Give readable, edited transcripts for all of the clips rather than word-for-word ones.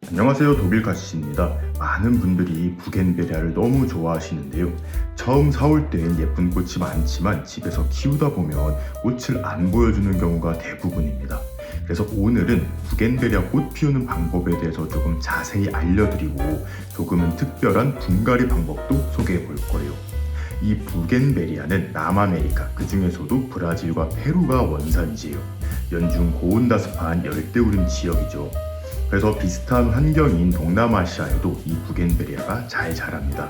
안녕하세요, 독일가시입니다. 많은 분들이 부겐베리아를 너무 좋아하시는데요. 처음 사올 땐 예쁜 꽃이 많지만 집에서 키우다 보면 꽃을 안 보여주는 경우가 대부분입니다. 그래서 오늘은 부겐베리아 꽃 피우는 방법에 대해서 조금 자세히 알려드리고 조금은 특별한 분갈이 방법도 소개해 볼 거예요. 이 부겐베리아는 남아메리카, 그 중에서도 브라질과 페루가 원산지예요. 연중 고온다습한 열대우림 지역이죠. 그래서 비슷한 환경인 동남아시아에도 이 부겐베리아가 잘 자랍니다.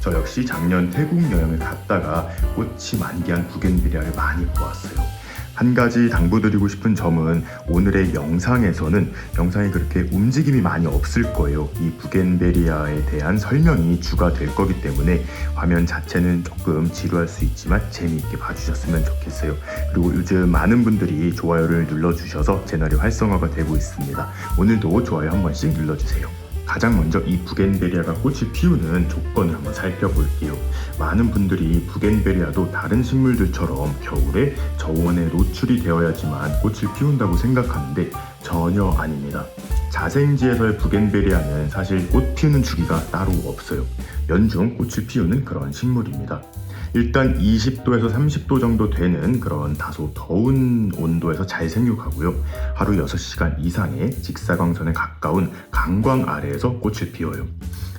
저 역시 작년 태국 여행을 갔다가 꽃이 만개한 부겐베리아를 많이 보았어요. 한 가지 당부드리고 싶은 점은 오늘의 영상에서는 영상이 그렇게 움직임이 많이 없을 거예요. 이 부겐베리아에 대한 설명이 주가 될 거기 때문에 화면 자체는 조금 지루할 수 있지만 재미있게 봐주셨으면 좋겠어요. 그리고 요즘 많은 분들이 좋아요를 눌러주셔서 채널이 활성화가 되고 있습니다. 오늘도 좋아요 한 번씩 눌러주세요. 가장 먼저 이 부겐베리아가 꽃을 피우는 조건을 한번 살펴볼게요. 많은 분들이 부겐베리아도 다른 식물들처럼 겨울에 저온에 노출이 되어야지만 꽃을 피운다고 생각하는데 전혀 아닙니다. 자생지에서의 부겐베리아는 사실 꽃 피우는 주기가 따로 없어요. 연중 꽃을 피우는 그런 식물입니다. 일단 20도에서 30도 정도 되는 그런 다소 더운 온도에서 잘 생육하고요. 하루 6시간 이상의 직사광선에 가까운 강광 아래에서 꽃을 피워요.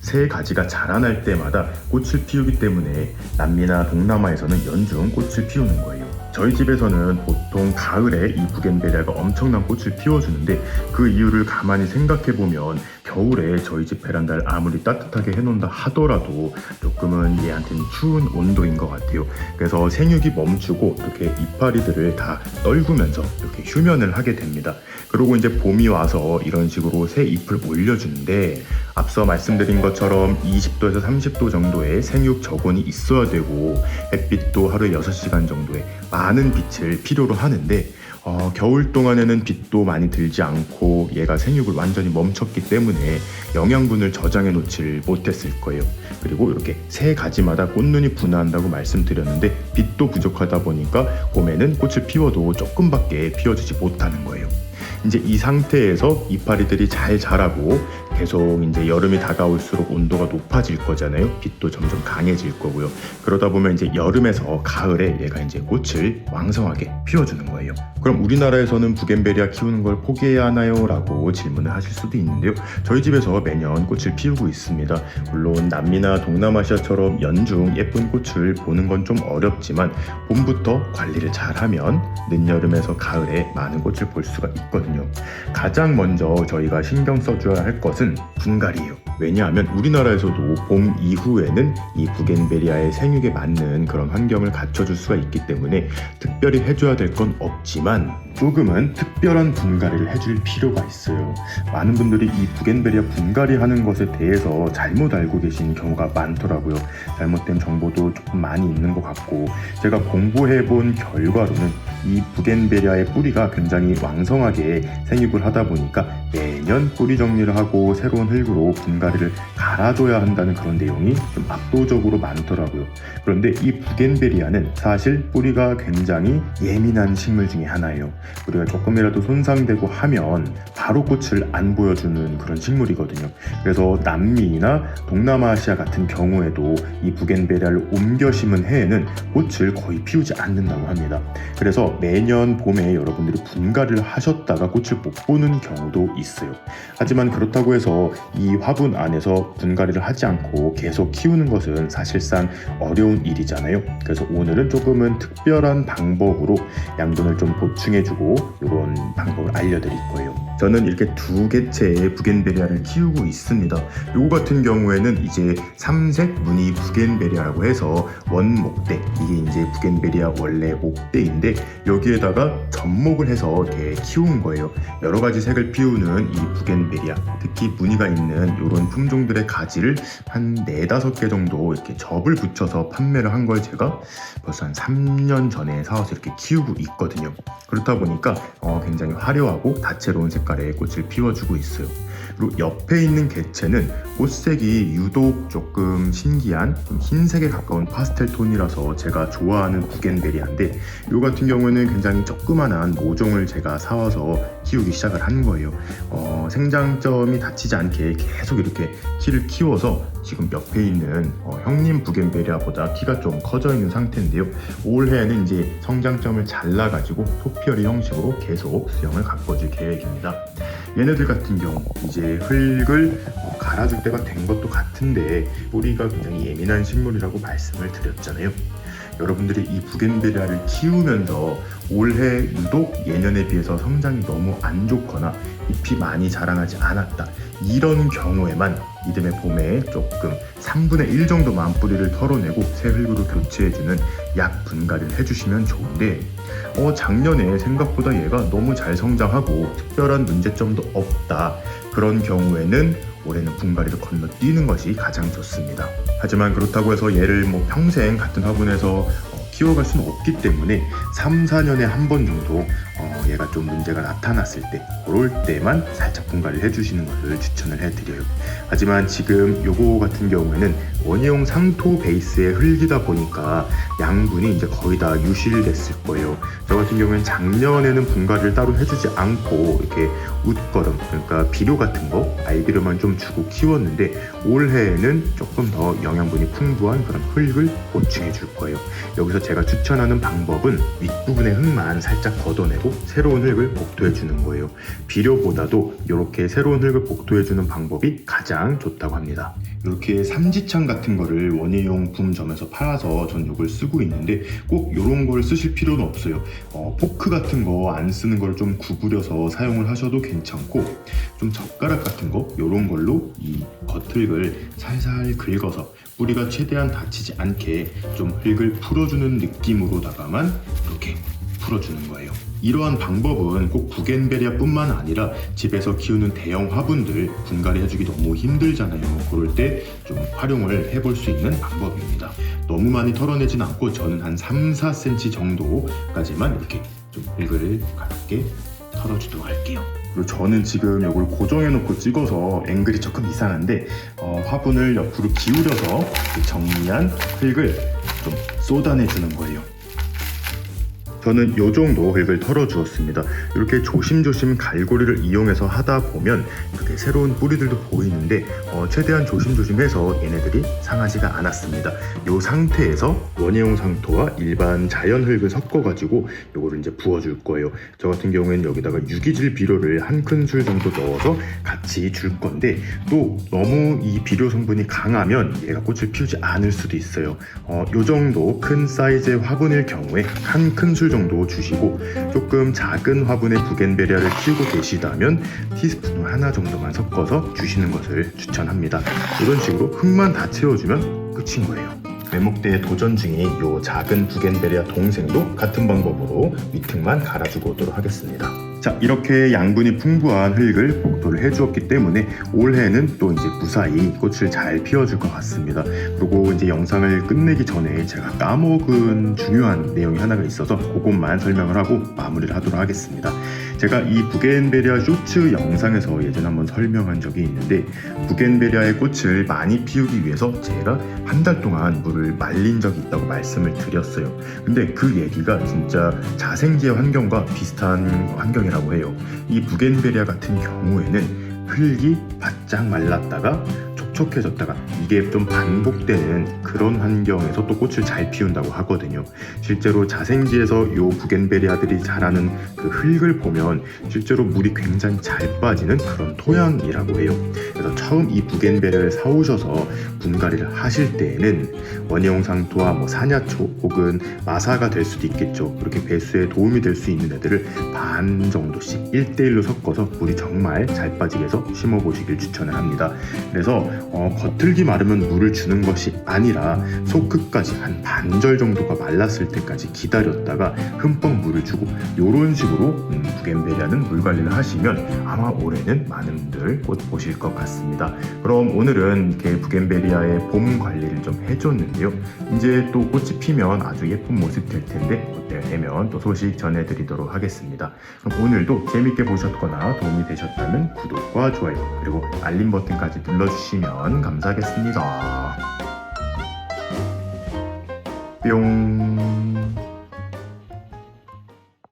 새 가지가 자라날 때마다 꽃을 피우기 때문에 남미나 동남아에서는 연중 꽃을 피우는 거예요. 저희 집에서는 보통 가을에 이 부겐베리아가 엄청난 꽃을 피워주는데 그 이유를 가만히 생각해보면 겨울에 저희 집 베란다를 아무리 따뜻하게 해놓는다 하더라도 조금은 얘한테는 추운 온도인 것 같아요. 그래서 생육이 멈추고 이렇게 이파리들을 다 떨구면서 이렇게 휴면을 하게 됩니다. 그리고 이제 봄이 와서 이런 식으로 새 잎을 올려주는데 앞서 말씀드린 것처럼 20도에서 30도 정도의 생육 저온이 있어야 되고 햇빛도 하루에 6시간 정도의 많은 빛을 필요로 하는데 겨울 동안에는 빛도 많이 들지 않고 얘가 생육을 완전히 멈췄기 때문에 영양분을 저장해 놓지를 못했을 거예요. 그리고 이렇게 새 가지마다 꽃눈이 분화한다고 말씀드렸는데 빛도 부족하다 보니까 봄에는 꽃을 피워도 조금밖에 피워주지 못하는 거예요. 이제 이 상태에서 이파리들이 잘 자라고 계속 이제 여름이 다가올수록 온도가 높아질 거잖아요. 빛도 점점 강해질 거고요. 그러다 보면 이제 여름에서 가을에 얘가 이제 꽃을 왕성하게 피워주는 거예요. 그럼 우리나라에서는 부겐베리아 키우는 걸 포기해야 하나요? 라고 질문을 하실 수도 있는데요. 저희 집에서 매년 꽃을 피우고 있습니다. 물론 남미나 동남아시아처럼 연중 예쁜 꽃을 보는 건 좀 어렵지만 봄부터 관리를 잘하면 늦여름에서 가을에 많은 꽃을 볼 수가 있거든요. 가장 먼저 저희가 신경 써줘야 할 것은 분갈이에요. 왜냐하면 우리나라에서도 봄 이후에는 이 부겐베리아의 생육에 맞는 그런 환경을 갖춰줄 수가 있기 때문에 특별히 해줘야 될 건 없지만 조금은 특별한 분갈이를 해줄 필요가 있어요. 많은 분들이 이 부겐베리아 분갈이 하는 것에 대해서 잘못 알고 계신 경우가 많더라고요. 잘못된 정보도 조금 많이 있는 것 같고 제가 공부해본 결과로는 이 부겐베리아의 뿌리가 굉장히 왕성하게 생육을 하다 보니까 매년 뿌리 정리를 하고 새로운 흙으로 분갈이를 갈아줘야 한다는 그런 내용이 좀 압도적으로 많더라고요. 그런데 이 부겐베리아는 사실 뿌리가 굉장히 예민한 식물 중에 하나예요. 뿌리가 조금이라도 손상되고 하면 바로 꽃을 안 보여주는 그런 식물이거든요. 그래서 남미나 동남아시아 같은 경우에도 이 부겐베리아를 옮겨 심은 해에는 꽃을 거의 피우지 않는다고 합니다. 그래서 매년 봄에 여러분들이 분갈이를 하셨다가 꽃을 못 보는 경우도 있어요. 하지만 그렇다고 해서 이 화분 안에서 분갈이를 하지 않고 계속 키우는 것은 사실상 어려운 일이잖아요. 그래서 오늘은 조금은 특별한 방법으로 양분을 좀 보충해주고 이런 방법을 알려드릴 거예요. 저는 이렇게 두 개체의 부겐베리아를 키우고 있습니다. 요거 같은 경우에는 이제 삼색 무늬 부겐베리아라고 해서 원목대, 이게 이제 부겐베리아 원래 목대인데 여기에다가 접목을 해서 이렇게 키운 거예요. 여러 가지 색을 피우는 이 부겐베리아, 특히 무늬가 있는 이런 품종들의 가지를 한 4-5개 정도 이렇게 접을 붙여서 판매를 한 걸 제가 벌써 한 3년 전에 사와서 이렇게 키우고 있거든요. 그렇다 보니까 굉장히 화려하고 다채로운 색깔의 꽃을 피워주고 있어요. 그리고 옆에 있는 개체는 꽃색이 유독 조금 신기한 좀 흰색에 가까운 파스텔 톤이라서 제가 좋아하는 부겐베리아인데, 이 같은 경우에는 굉장히 조그만한 모종을 제가 사와서 키우기 시작을 한 거예요. 생장점이 다치지 않게 계속 이렇게 키를 키워서 지금 옆에 있는 형님 부겐베리아보다 키가 좀 커져 있는 상태인데요. 올해는 이제 성장점을 잘라가지고 토피어리 형식으로 계속 수영을 가꿔줄 계획입니다. 얘네들 같은 경우 이제 흙을 갈아줄 때가 된 것도 같은데, 뿌리가 굉장히 예민한 식물이라고 말씀을 드렸잖아요. 여러분들이 이 부겐베리아를 키우면서 올해 유독 예년에 비해서 성장이 너무 안 좋거나 잎이 많이 자라나지 않았다, 이런 경우에만 이듬해 봄에 조금 3분의 1 정도만 뿌리를 털어내고 새 흙으로 교체해주는 약 분갈이를 해주시면 좋은데, 작년에 생각보다 얘가 너무 잘 성장하고 특별한 문제점도 없다, 그런 경우에는 올해는 분갈이를 건너뛰는 것이 가장 좋습니다. 하지만 그렇다고 해서 얘를 평생 같은 화분에서 키워갈 수는 없기 때문에 3, 4년에 한 번 정도 얘가 좀 문제가 나타났을 때, 그럴 때만 살짝 분갈이를 해주시는 것을 추천을 해드려요. 하지만 지금 요거 같은 경우에는 원예용 상토 베이스의 흙이다 보니까 양분이 이제 거의 다 유실됐을 거예요. 저 같은 경우에는 작년에는 분갈이를 따로 해주지 않고 이렇게 웃거름, 그러니까 비료 같은 거 알비료만 좀 주고 키웠는데, 올해에는 조금 더 영양분이 풍부한 그런 흙을 보충해 줄 거예요. 여기서 제가 추천하는 방법은 윗부분의 흙만 살짝 걷어내고 새로운 흙을 복토해 주는 거예요. 비료보다도 이렇게 새로운 흙을 복토해 주는 방법이 가장 좋다고 합니다. 이렇게 삼지창 같은 거를 원예용 붐점에서 팔아서 전 이걸 쓰고 있는데, 꼭 이런 걸 쓰실 필요는 없어요. 포크 같은 거 안 쓰는 걸 좀 구부려서 사용을 하셔도 괜찮고, 좀 젓가락 같은 거 이런 걸로 이 겉흙을 살살 긁어서 뿌리가 최대한 다치지 않게 좀 흙을 풀어주는 느낌으로다가만 이렇게 풀어주는 거예요. 이러한 방법은 꼭 부겐베리아 뿐만 아니라 집에서 키우는 대형 화분들 분갈이 해주기 너무 힘들잖아요. 그럴 때 좀 활용을 해볼 수 있는 방법입니다. 너무 많이 털어내진 않고 저는 한 3, 4cm 정도까지만 이렇게 좀 흙을 가볍게 털어주도록 할게요. 그리고 저는 지금 이걸 고정해 놓고 찍어서 앵글이 조금 이상한데, 화분을 옆으로 기울여서 정리한 흙을 좀 쏟아내 주는 거예요. 저는 이 정도 흙을 털어주었습니다. 이렇게 조심조심 갈고리를 이용해서 하다 보면 이렇게 새로운 뿌리들도 보이는데, 최대한 조심조심해서 얘네들이 상하지가 않았습니다. 이 상태에서 원예용 상토와 일반 자연 흙을 섞어가지고 이거를 이제 부어줄 거예요. 저 같은 경우에는 여기다가 유기질 비료를 한 큰술 정도 넣어서 같이 줄 건데, 또 너무 이 비료 성분이 강하면 얘가 꽃을 피우지 않을 수도 있어요. 이 정도 큰 사이즈의 화분일 경우에 한 큰술 정도 주시고, 조금 작은 화분의 부겐베리아를 키우고 계시다면 티스푼 하나 정도만 섞어서 주시는 것을 추천합니다. 이런 식으로 흙만 다 채워주면 끝인 거예요. 외목대에 도전 중인 이 작은 부겐베리아 동생도 같은 방법으로 밑흙만 갈아주고 오도록 하겠습니다. 자, 이렇게 양분이 풍부한 흙을 복토를 해주었기 때문에 올해는 또 이제 무사히 꽃을 잘 피워줄 것 같습니다. 그리고 이제 영상을 끝내기 전에 제가 까먹은 중요한 내용이 하나가 있어서 그것만 설명을 하고 마무리를 하도록 하겠습니다. 제가 이 부겐베리아 쇼츠 영상에서 예전에 한번 설명한 적이 있는데, 부겐베리아의 꽃을 많이 피우기 위해서 제가 한 달 동안 물을 말린 적이 있다고 말씀을 드렸어요. 근데 그 얘기가 진짜 자생지의 환경과 비슷한 환경이라고 해요. 이 부겐베리아 같은 경우에는 흙이 바짝 말랐다가 촉촉해졌다가 이게 좀 반복되는 그런 환경에서 또 꽃을 잘 피운다고 하거든요. 실제로 자생지에서 이 부겐베리아들이 자라는 그 흙을 보면 실제로 물이 굉장히 잘 빠지는 그런 토양이라고 해요. 그래서 처음 이 부겐베리아를 사오셔서 분갈이를 하실 때에는 원예용 상토와 사냐초 혹은 마사가 될 수도 있겠죠. 그렇게 배수에 도움이 될 수 있는 애들을 반 정도씩 1대1로 섞어서 물이 정말 잘 빠지게 해서 심어보시길 추천을 합니다. 그래서 겉들기 마르면 물을 주는 것이 아니라 속 끝까지 한 반절 정도가 말랐을 때까지 기다렸다가 흠뻑 물을 주고 이런 식으로 부겐베리아는 물 관리를 하시면 아마 올해는 많은 분들 꽃 보실 것 같습니다. 그럼 오늘은 이렇게 부겐베리아의 봄 관리를 좀 해줬는데요. 이제 또 꽃이 피면 아주 예쁜 모습 될 텐데 그때 되면 또 소식 전해드리도록 하겠습니다. 그럼 오늘도 재밌게 보셨거나 도움이 되셨다면 구독과 좋아요 그리고 알림 버튼까지 눌러주시면 감사하겠습니다. 뿅.